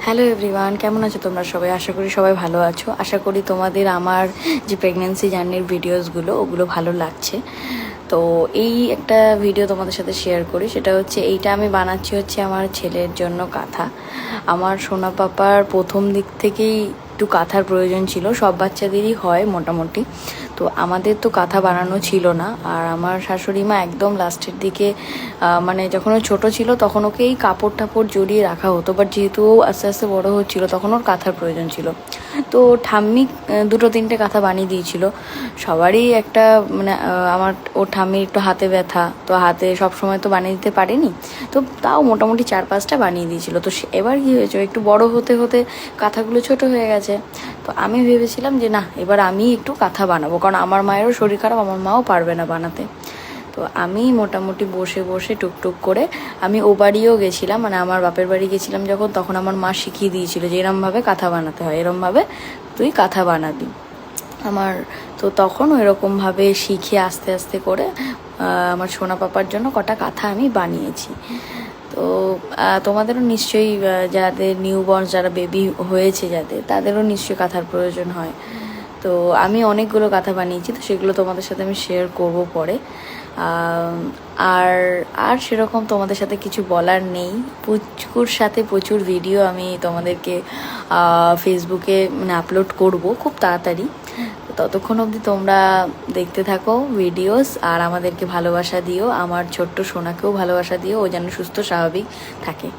Hello everyone, কেমন আছো তোমরা সবাই? আশা করি সবাই ভালো আছো। আশা করি তোমাদের আমার যে প্রেগনেন্সি জার্নির ভিডিওসগুলো ওগুলো ভালো লাগছে। তো এই একটা ভিডিও তোমাদের সাথে শেয়ার করি, সেটা হচ্ছে এইটা আমি বানাচ্ছি হচ্ছে আমার ছেলের জন্য কাঁথা। আমার সোনা পাপার প্রথম দিক থেকেই একটু কাঁথার প্রয়োজন ছিল, সব বাচ্চাদেরই হয় মোটামুটি। তো আমাদের তো কাঁথা বানানো ছিল না, আর আমার শাশুড়ি মা একদম লাস্টের দিকে মানে যখন ও ছোটো ছিল তখন ওকে এই কাপড় টাপড় জড়িয়ে রাখা হতো, বাট যেহেতু ও আস্তে আস্তে বড়ো হচ্ছিলো তখন ওর কাঁথার প্রয়োজন ছিল। তো ঠাম্মি দুটো তিনটে কাঁথা বানিয়ে দিয়েছিল। সবারই একটা মানে আমার ওর ঠাম্মির একটু হাতে ব্যথা, তো হাতে সব সময় তো বানিয়ে দিতে পারেনি, তো তাও মোটামুটি 4-5টা বানিয়ে দিয়েছিল। তো এবার কী হয়েছে, একটু বড় হতে হতে কাঁথাগুলো ছোট হয়ে গেছে। তো আমি ভেবেছিলাম যে না, এবার আমি একটু কাঁথা বানাবো, কারণ আমার মায়েরও শরীর খারাপ, আমার মাও পারবে না বানাতে। তো আমি মোটামুটি বসে বসে টুকটুক করে আমি ও বাড়িও গেছিলাম, মানে আমার বাপের বাড়ি গেছিলাম যখন, তখন আমার মা শিখিয়ে দিয়েছিল যে এরমভাবে কাঁথা বানাতে হয়, এরমভাবে তুই কাঁথা বানাবি আমার। তো তখন এরকমভাবে শিখে আস্তে আস্তে করে আমার সোনা পাপার জন্য কটা কাঁথা আমি বানিয়েছি। তো তোমাদেরও নিশ্চয়ই যাদের নিউবর্ন, যারা বেবি হয়েছে যাদের, তাদেরও নিশ্চয়ই কাঁথার প্রয়োজন হয়। তো আমি অনেকগুলো কাঁথা বানিয়েছি, তো সেগুলো তোমাদের সাথে আমি শেয়ার করব পরে। আর আর সেরকম তোমাদের সাথে কিছু বলার নেই। পুচকুর সাথে প্রচুর ভিডিও আমি তোমাদেরকে ফেসবুকে মানে আপলোড করব খুব তাড়াতাড়ি। ততক্ষণ অবধি তোমরা দেখতে থাকো ভিডিওস, আর আমাদেরকে ভালোবাসা দিও, আমার ছোট্ট সোনাকেও ভালোবাসা দিও, ও যেন সুস্থ স্বাভাবিক থাকে।